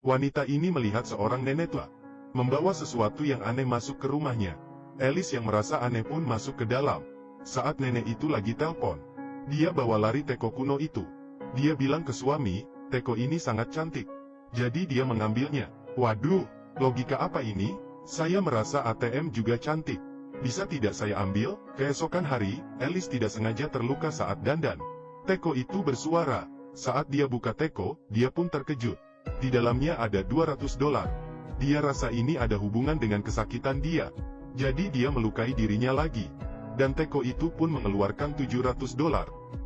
Wanita ini melihat seorang nenek tua membawa sesuatu yang aneh masuk ke rumahnya. Alice yang merasa aneh pun masuk ke dalam. Saat nenek itu lagi telepon, dia bawa lari teko kuno itu. Dia bilang ke suami, teko ini sangat cantik. Jadi dia mengambilnya. Waduh, logika apa ini? Saya merasa ATM juga cantik. Bisa tidak saya ambil? Keesokan hari, Alice tidak sengaja terluka saat dandan. Teko itu bersuara. Saat dia buka teko, dia pun terkejut. Di dalamnya ada $200. Dia rasa ini ada hubungan dengan kesakitan dia. Jadi dia melukai dirinya lagi. Dan teko itu pun mengeluarkan $700.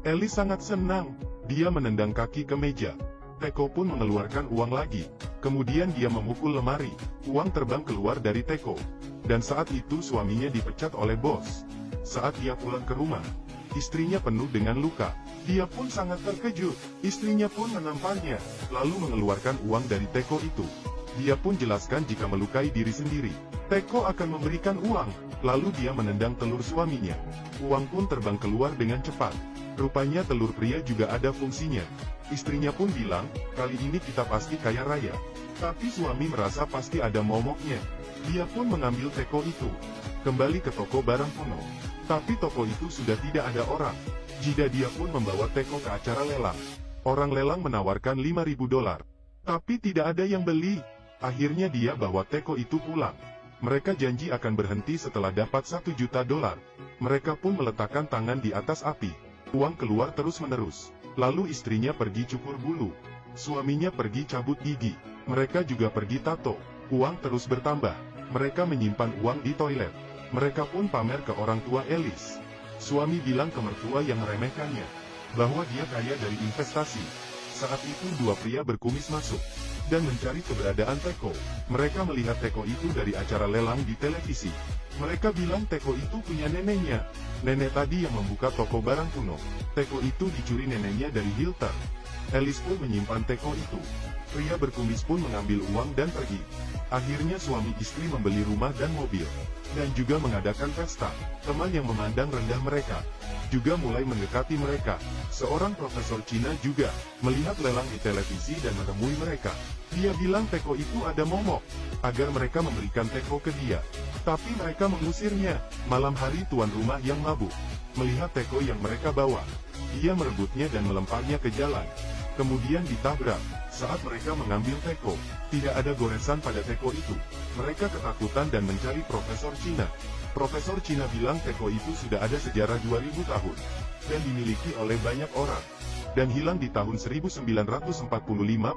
Alice sangat senang. Dia menendang kaki ke meja. Teko pun mengeluarkan uang lagi. Kemudian dia memukul lemari. Uang terbang keluar dari teko. Dan saat itu suaminya dipecat oleh bos. Saat dia pulang ke rumah, istrinya penuh dengan luka. Dia pun sangat terkejut. Istrinya pun menamparnya, lalu mengeluarkan uang dari teko itu. Dia pun jelaskan jika melukai diri sendiri, teko akan memberikan uang. Lalu dia menendang telur suaminya. Uang pun terbang keluar dengan cepat. Rupanya telur pria juga ada fungsinya. Istrinya pun bilang, kali ini kita pasti kaya raya. Tapi suami merasa pasti ada momoknya. Dia pun mengambil teko itu, kembali ke toko barang kuno. Tapi toko itu sudah tidak ada orang. Jika dia pun membawa teko ke acara lelang. Orang lelang menawarkan $5.000. Tapi tidak ada yang beli. Akhirnya dia bawa teko itu pulang. Mereka janji akan berhenti setelah dapat $1 juta. Mereka pun meletakkan tangan di atas api. Uang keluar terus-menerus. Lalu istrinya pergi cukur bulu. Suaminya pergi cabut gigi. Mereka juga pergi tato. Uang terus bertambah. Mereka menyimpan uang di toilet. Mereka pun pamer ke orang tua Alice. Suami bilang ke mertua yang meremehkannya, bahwa dia kaya dari investasi. Saat itu dua pria berkumis masuk, dan mencari keberadaan teko. Mereka melihat teko itu dari acara lelang di televisi. Mereka bilang teko itu punya neneknya. Nenek tadi yang membuka toko barang kuno. Teko itu dicuri neneknya dari Hilton. Alice pun menyimpan teko itu. Pria berkumis pun mengambil uang dan pergi. Akhirnya suami istri membeli rumah dan mobil, dan juga mengadakan pesta. Teman yang memandang rendah mereka juga mulai mendekati mereka. Seorang profesor Cina juga melihat lelang di televisi dan menemui mereka. Dia bilang teko itu ada momok, agar mereka memberikan teko ke dia. Tapi mereka mengusirnya. Malam hari tuan rumah yang mabuk melihat teko yang mereka bawa. Dia merebutnya dan melemparnya ke jalan. Kemudian ditabrak. Saat mereka mengambil teko, tidak ada goresan pada teko itu. Mereka ketakutan dan mencari Profesor Cina. Profesor Cina bilang teko itu sudah ada sejarah 2000 tahun, dan dimiliki oleh banyak orang, dan hilang di tahun 1945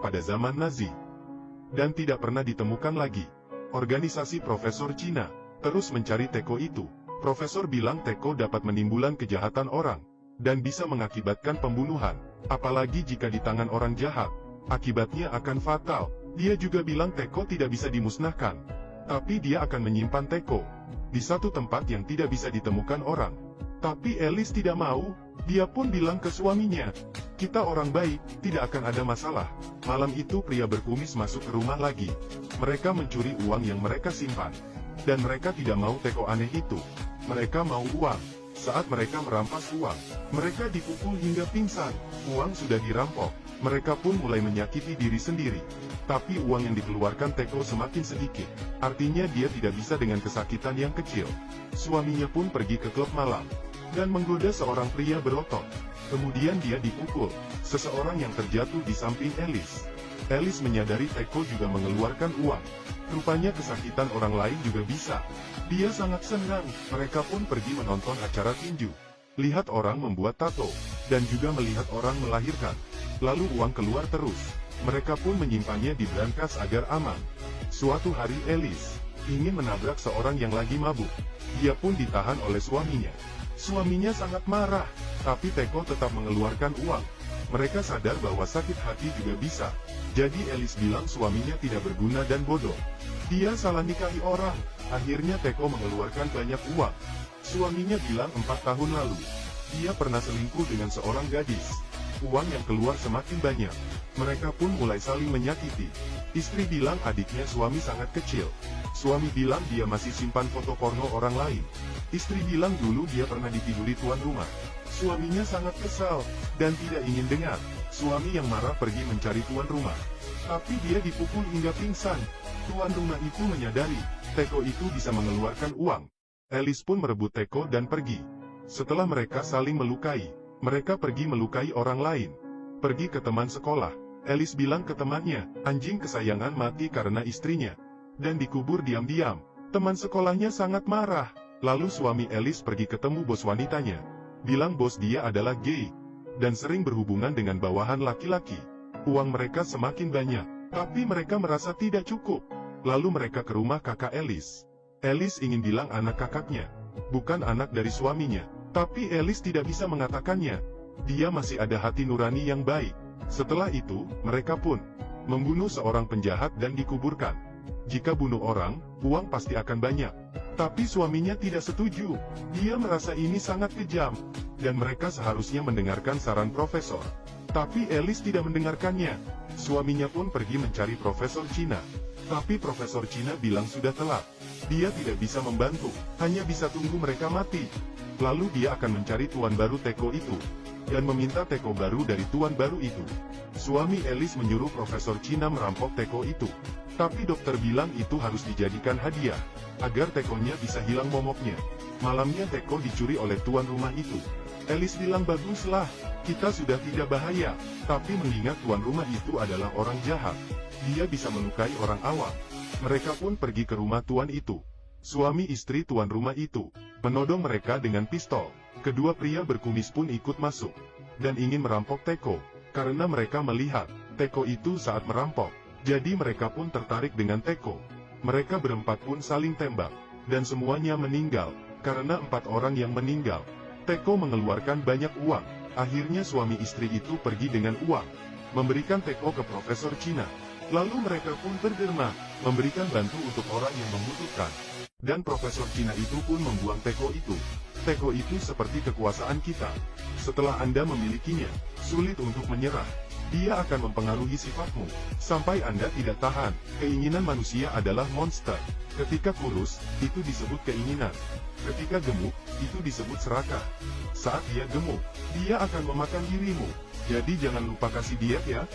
pada zaman Nazi, dan tidak pernah ditemukan lagi. Organisasi Profesor Cina terus mencari teko itu. Profesor bilang teko dapat menimbulkan kejahatan orang, dan bisa mengakibatkan pembunuhan, apalagi jika di tangan orang jahat. Akibatnya akan fatal. Dia juga bilang teko tidak bisa dimusnahkan, tapi dia akan menyimpan teko di satu tempat yang tidak bisa ditemukan orang. Tapi Alice tidak mau. Dia pun bilang ke suaminya, kita orang baik, tidak akan ada masalah. Malam itu pria berkumis masuk ke rumah lagi. Mereka mencuri uang yang mereka simpan, dan mereka tidak mau teko aneh itu. Mereka mau uang. Saat mereka merampas uang, mereka dipukul hingga pingsan. Uang sudah dirampok. Mereka pun mulai menyakiti diri sendiri. Tapi uang yang dikeluarkan teko semakin sedikit. Artinya dia tidak bisa dengan kesakitan yang kecil. Suaminya pun pergi ke klub malam, dan menggoda seorang pria berotot. Kemudian dia dipukul seseorang yang terjatuh di samping Alice. Alice menyadari teko juga mengeluarkan uang. Rupanya kesakitan orang lain juga bisa. Dia sangat senang. Mereka pun pergi menonton acara tinju, lihat orang membuat tato, dan juga melihat orang melahirkan. Lalu uang keluar terus. Mereka pun menyimpannya di brankas agar aman. Suatu hari Alice ingin menabrak seorang yang lagi mabuk. Dia pun ditahan oleh suaminya. Suaminya sangat marah, tapi teko tetap mengeluarkan uang. Mereka sadar bahwa sakit hati juga bisa. Jadi Alice bilang suaminya tidak berguna dan bodoh. Dia salah nikahi orang. Akhirnya teko mengeluarkan banyak uang. Suaminya bilang 4 tahun lalu dia pernah selingkuh dengan seorang gadis. Uang yang keluar semakin banyak. Mereka pun mulai saling menyakiti. Istri bilang adiknya suami sangat kecil. Suami bilang dia masih simpan foto porno orang lain. Istri bilang dulu dia pernah ditiduri tuan rumah. Suaminya sangat kesal, dan tidak ingin dengar. Suami yang marah pergi mencari tuan rumah. Tapi dia dipukul hingga pingsan. Tuan rumah itu menyadari, Teko itu bisa mengeluarkan uang. Alice pun merebut Teko dan pergi. Setelah mereka saling melukai, mereka pergi melukai orang lain. Pergi ke teman sekolah. Alice bilang ke temannya, anjing kesayangan mati karena istrinya. Dan dikubur diam-diam. Teman sekolahnya sangat marah. Lalu suami Alice pergi ketemu bos wanitanya. Bilang bos dia adalah gay. Dan sering berhubungan dengan bawahan laki-laki. Uang mereka semakin banyak. Tapi mereka merasa tidak cukup. Lalu mereka ke rumah kakak Alice. Alice ingin bilang anak kakaknya. Bukan anak dari suaminya. Tapi Alice tidak bisa mengatakannya. Dia masih ada hati nurani yang baik. Setelah itu, mereka pun membunuh seorang penjahat dan dikuburkan. Jika bunuh orang, uang pasti akan banyak. Tapi suaminya tidak setuju. Dia merasa ini sangat kejam. Dan mereka seharusnya mendengarkan saran profesor. Tapi Alice tidak mendengarkannya. Suaminya pun pergi mencari Profesor Cina. Tapi Profesor Cina bilang sudah telat. Dia tidak bisa membantu, hanya bisa tunggu mereka mati. Lalu dia akan mencari tuan baru Teko itu. Dan meminta Teko baru dari tuan baru itu. Suami Alice menyuruh Profesor Cina merampok Teko itu. Tapi dokter bilang itu harus dijadikan hadiah. Agar Tekonya bisa hilang momoknya. Malamnya Teko dicuri oleh tuan rumah itu. Alice bilang baguslah, kita sudah tidak bahaya. Tapi mengingat tuan rumah itu adalah orang jahat. Dia bisa melukai orang awam. Mereka pun pergi ke rumah tuan itu. Suami istri tuan rumah itu menodong mereka dengan pistol. Kedua pria berkumis pun ikut masuk. Dan ingin merampok Teko. Karena mereka melihat Teko itu saat merampok. Jadi mereka pun tertarik dengan Teko. Mereka berempat pun saling tembak. Dan semuanya meninggal. Karena 4 orang yang meninggal. Teko mengeluarkan banyak uang. Akhirnya suami istri itu pergi dengan uang. Memberikan Teko ke Profesor Cina. Lalu mereka pun berderma. Memberikan bantu untuk orang yang membutuhkan. Dan Profesor Cina itu pun membuang Teko itu. Teko itu seperti kekuasaan kita. Setelah Anda memilikinya, sulit untuk menyerah. Dia akan mempengaruhi sifatmu, sampai Anda tidak tahan. Keinginan manusia adalah monster. Ketika kurus, itu disebut keinginan. Ketika gemuk, itu disebut serakah. Saat dia gemuk, dia akan memakan dirimu. Jadi jangan lupa kasih diet ya.